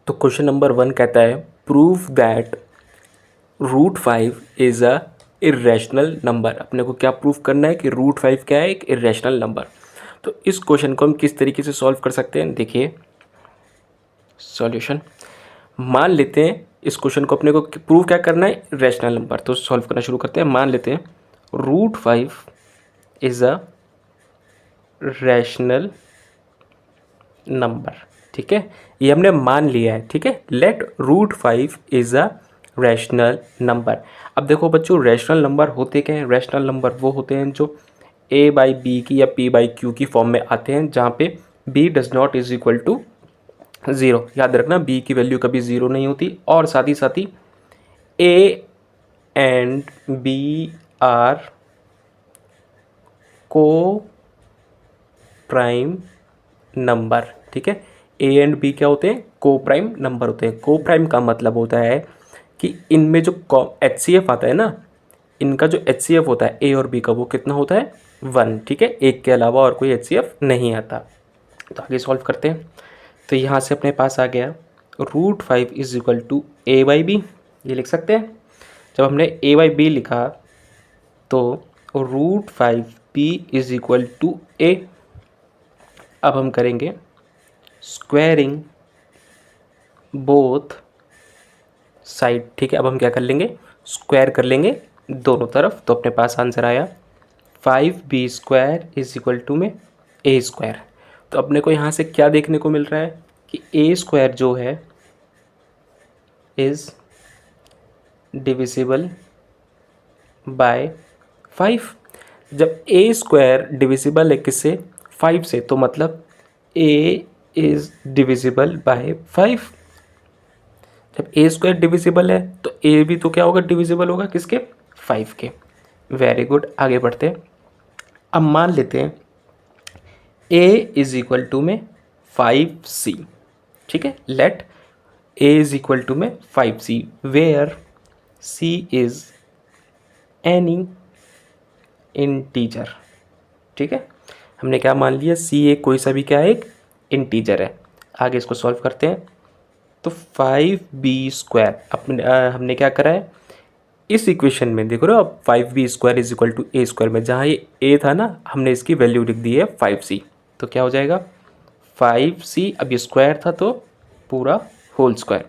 तो question number 1 कहता है prove that √5 is a irrational number. अपने को क्या प्रूव करना है कि √5 क्या है, एक इरेशनल नंबर। तो इस क्वेश्चन को हम किस तरीके से सॉल्व कर सकते हैं, देखिए सॉल्यूशन। मान लेते हैं इस क्वेश्चन को अपने को प्रूव क्या करना है, रैशनल नंबर। तो सॉल्व करना शुरू करते हैं। मान लेते हैं √5 इज़ अ रैशनल नंबर। ठीक है, ये हमने मान लिया है। ठीक है, let √5 is a rational number. अब देखो बच्चों, रैशनल नंबर होते क्या हैं? रैशनल नंबर वो होते हैं जो a/b की या p/q की फॉर्म में आते हैं, जहाँ पे b does not is equal to 0। याद रखना, b की वैल्यू कभी 0 नहीं होती। और साथ ही a एंड b आर को प्राइम नंबर। ठीक है, ए एंड बी क्या होते हैं? को प्राइम नंबर होते हैं। को प्राइम का मतलब होता है कि इनमें जो HCF आता है ना, इनका जो HCF होता है ए और बी का, वो कितना होता है? 1। ठीक है, एक के अलावा और कोई HCF नहीं आता। तो आगे सॉल्व करते हैं। तो यहाँ से अपने पास आ गया √5 इज इक्वल टू a/b। ये लिख सकते हैं। जब हमने a/b लिखा तो √5b is equal to a। अब हम करेंगे स्क्वायरिंग बोथ साइड। ठीक है, अब हम क्या कर लेंगे? स्क्वायर कर लेंगे दोनों तरफ। तो अपने पास आंसर आया 5b² इज इक्वल टू में a²। तो अपने को यहाँ से क्या देखने को मिल रहा है कि a² जो है इज डिविजिबल बाय 5। जब a² डिविजिबल है किससे? 5 से, तो मतलब a इज डिविजिबल बाय 5। जब a² डिविजिबल है तो a भी तो क्या होगा? डिविजिबल होगा किसके? 5 के। वेरी गुड, आगे बढ़ते हैं। अब मान लेते हैं a इज इक्वल टू में 5c। ठीक है, let a is equal to में 5c where c is any integer. ठीक है, हमने क्या मान लिया? c एक कोई सा भी क्या है? एक इंटीजर है। आगे इसको सॉल्व करते हैं। तो 5b² अपने हमने क्या करा है इस इक्वेशन में? देखो ना, अब 5b² is equal to a² में जहाँ ये a था ना, हमने इसकी वैल्यू लिख दी है 5c। तो क्या हो जाएगा? 5c, अब ये स्क्वायर था तो पूरा होल स्क्वायर।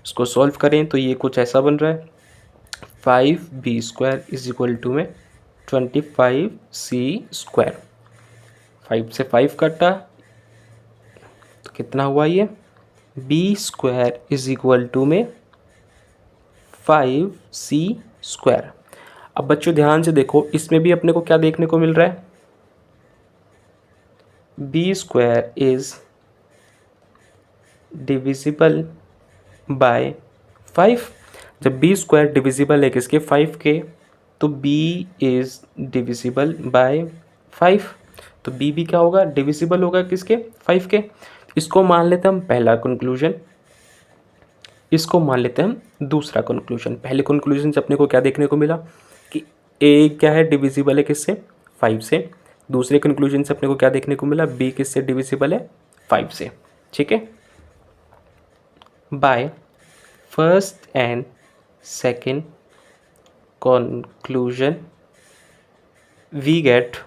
इसको सॉल्व करें तो ये कुछ ऐसा बन रहा है 5b² इज इक्वल टू में 25c²। 5 से 5 कटा तो कितना हुआ? ये b² इज इक्वल टू में 5c²। अब बच्चों ध्यान से देखो, इसमें भी अपने को क्या देखने को मिल रहा है? b² is divisible by 5। जब b² डिविजिबल है किसके? 5 के, तो b इज डिविजिबल बाय 5। तो b भी क्या होगा? डिविजिबल होगा किसके? 5 के। इसको मान लेते हैं हम पहला कंक्लूजन, इसको मान लेते हैं हम दूसरा कंक्लूजन। पहले कंक्लूजन से अपने को क्या देखने को मिला कि a क्या है? डिविजिबल है किससे? 5 से। दूसरे कंक्लूजन से अपने को क्या देखने को मिला? b किससे डिविजिबल है? 5 से। ठीक है, by first and second conclusion we get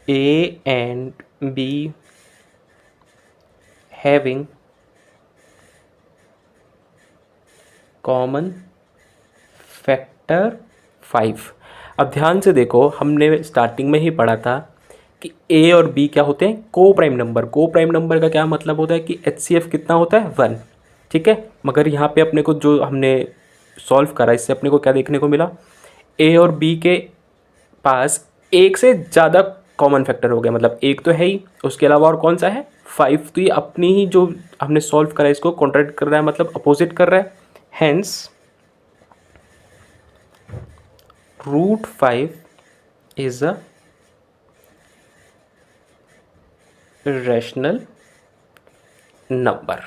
a and b having common factor 5। अब ध्यान से देखो, हमने स्टार्टिंग में ही पढ़ा था कि a और b क्या होते हैं? को प्राइम नंबर। को प्राइम नंबर का क्या मतलब होता है कि HCF कितना होता है? 1। ठीक है, मगर यहाँ पे अपने को जो हमने सॉल्व करा, इससे अपने को क्या देखने को मिला? a और b के पास एक से ज़्यादा कॉमन फैक्टर हो गया। मतलब एक तो है ही, उसके अलावा और कौन सा है? 5। तो ये अपनी ही जो हमने सॉल्व करा इसको कॉन्ट्रैक्ट कर रहा है, मतलब अपोजिट कर रहा है। Hence √5 is a rational number.